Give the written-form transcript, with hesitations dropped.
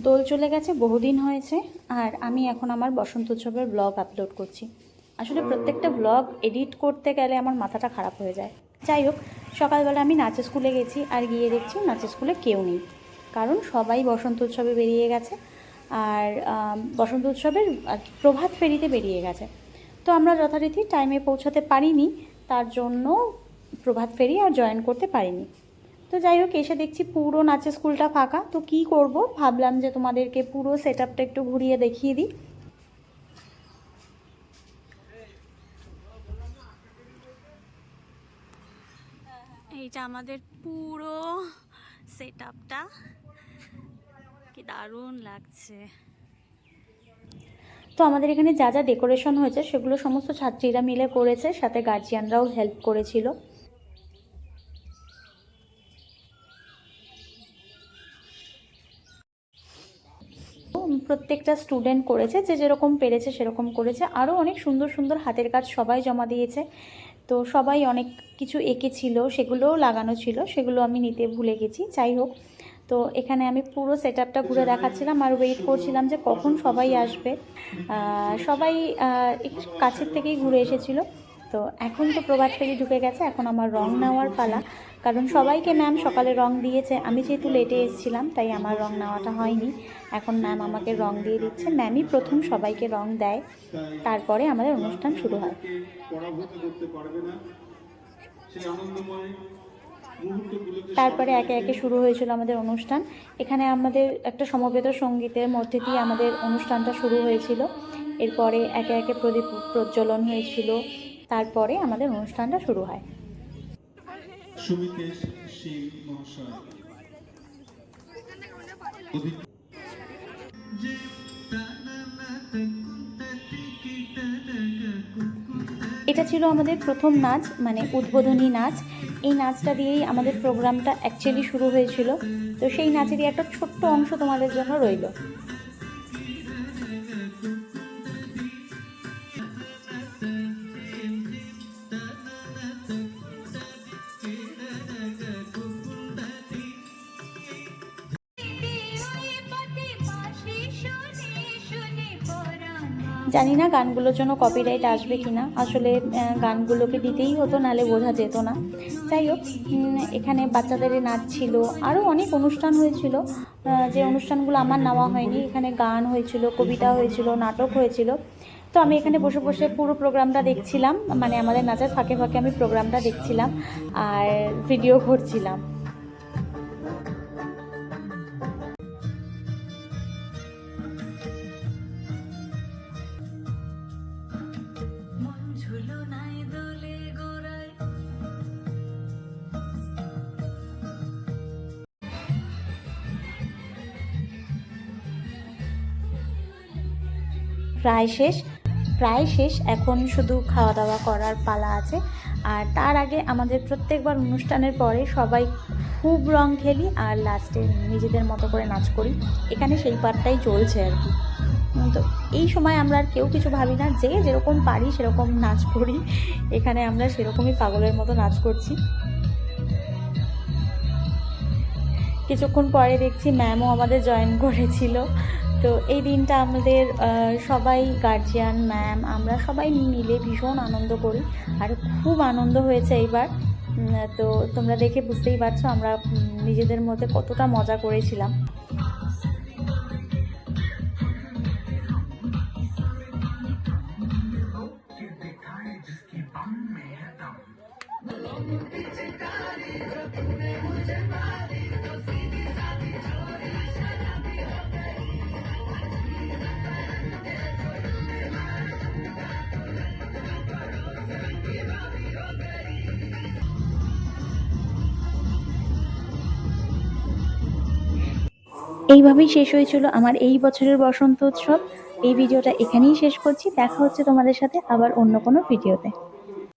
দোল চলে গেছে, বহুদিন হয়েছে। আর আমি এখন আমার বসন্ত উৎসবের ব্লগ আপলোড করছি। আসলে প্রত্যেকটা ব্লগ এডিট করতে গেলে আমার মাথাটা খারাপ হয়ে যায়। যাই হোক, সকালবেলা আমি নাচের স্কুলে গেছি, আর গিয়ে দেখছি নাচের স্কুলে কেউ নেই, কারণ সবাই বসন্ত উৎসবে বেরিয়ে গেছে। আর বসন্ত উৎসবের প্রভাত ফেরিতে বেরিয়ে গেছে। তো আমরা যথারীতি টাইমে পৌঁছাতে পারিনি, তার জন্য প্রভাত ফেরি আর জয়েন করতে পারিনি। তো যাই হোক, এসে দেখছি পুরো নাচের স্কুলটা ফাঁকা। তো কি করব, ভাবলাম যে তোমাদেরকে পুরো সেট আপটা একটু ঘুরিয়ে দেখিয়ে দিই। এইটা আমাদের পুরো সেট আপটা, কি দারুণ লাগছে। তো আমাদের এখানে যা যা ডেকোরেশন হয়েছে সেগুলো সমস্ত ছাত্রীরা মিলে করেছে, সাথে গার্জিয়ানরাও হেল্প করেছিল। প্রত্যেকটা স্টুডেন্ট করেছে, যে যেরকম পেরেছে সেরকম করেছে। আরও অনেক সুন্দর সুন্দর হাতের কাজ সবাই জমা দিয়েছে। তো সবাই অনেক কিছু এঁকেছিল, সেগুলোও লাগানো ছিল, সেগুলো আমি নিতে ভুলে গেছি। যাই হোক, তো এখানে আমি পুরো সেট আপটা ঘুরে দেখাচ্ছিলাম আর ওয়েট করছিলাম যে কখন সবাই আসবে। সবাই কাছের থেকেই ঘুরে এসেছিলো। তো এখন তো প্রভাত ফেরি ঢুকে গেছে, এখন আমার রং নেওয়ার পালা। কারণ সবাইকে ম্যাম সকালে রং দিয়েছে, আমি যেহেতু লেটে এসেছিলাম তাই আমার রং নেওয়াটা হয়নি। এখন ম্যাম আমাকে রং দিয়ে দিচ্ছে। ম্যামই প্রথম সবাইকে রং দেয়, তারপরে আমাদের অনুষ্ঠান শুরু হয়। তারপরে একে একে শুরু হয়েছিল আমাদের অনুষ্ঠান। এখানে আমাদের একটা সমবেত সঙ্গীতের মধ্যে দিয়ে আমাদের অনুষ্ঠানটা শুরু হয়েছিল। এরপরে একে একে প্রদীপ প্রজ্বলন হয়েছিল, তারপরে আমাদের অনুষ্ঠানটা শুরু হয়। সুমিতেশ সিং মহাশয়। এটা ছিল আমাদের প্রথম নাচ, মানে উদ্বোধনী নাচ। এই নাচটা দিয়েই আমাদের প্রোগ্রামটা অ্যাকচুয়ালি শুরু হয়েছিল। তো সেই নাচেরই একটা ছোট্ট অংশ তোমাদের জন্য রইল। জানি না গানগুলোর জন্য কপিরাইট আসবে কি না, আসলে গানগুলোকে দিতেই হতো, নালে বোঝা যেত না। যাই হোক, এখানে বাচ্চাদের নাচ ছিল, আরও অনেক অনুষ্ঠান হয়েছিল, যে অনুষ্ঠানগুলো আমার নেওয়া হয়নি। এখানে গান হয়েছিল, কবিতা হয়েছিল, নাটক হয়েছিল। তো আমি এখানে বসে বসে পুরো প্রোগ্রামটা দেখছিলাম, মানে আমাদের নাচের ফাঁকে ফাঁকে আমি প্রোগ্রামটা দেখছিলাম আর ভিডিও করছিলাম। প্রায় শেষ, এখন শুধু খাওয়া দাওয়া করার পালা আছে। আর তার আগে আমাদের প্রত্যেকবার অনুষ্ঠানের পরে সবাই খুব রং খেলি আর লাস্টে নিজেদের মতো করে নাচ করি। এখানে সেই পার্টটাই চলছে আর কি। তো এই সময় আমরা আর কেউ কিছু ভাবি না, যে যেরকম পারি সেরকম নাচ করি। এখানে আমরা সেরকমই পাগলের মতো নাচ করছি। কিছুক্ষণ পরে দেখছি ম্যামও আমাদের জয়েন করেছিল। তো এই দিনটা আমাদের সবাই, গার্জিয়ান, ম্যাম, আমরা সবাই মিলে ভীষণ আনন্দ করি, আর খুব আনন্দ হয়েছে এইবার। তো তোমরা দেখে বুঝতেই পারছো আমরা নিজেদের মধ্যে কতটা মজা করেছিলাম। এইভাবেই শেষ হয়েছিল আমার এই বছরের বসন্ত উৎসব। এই ভিডিওটা এখানেই শেষ করছি। দেখা হচ্ছে তোমাদের সাথে আবার অন্য কোনো ভিডিওতে।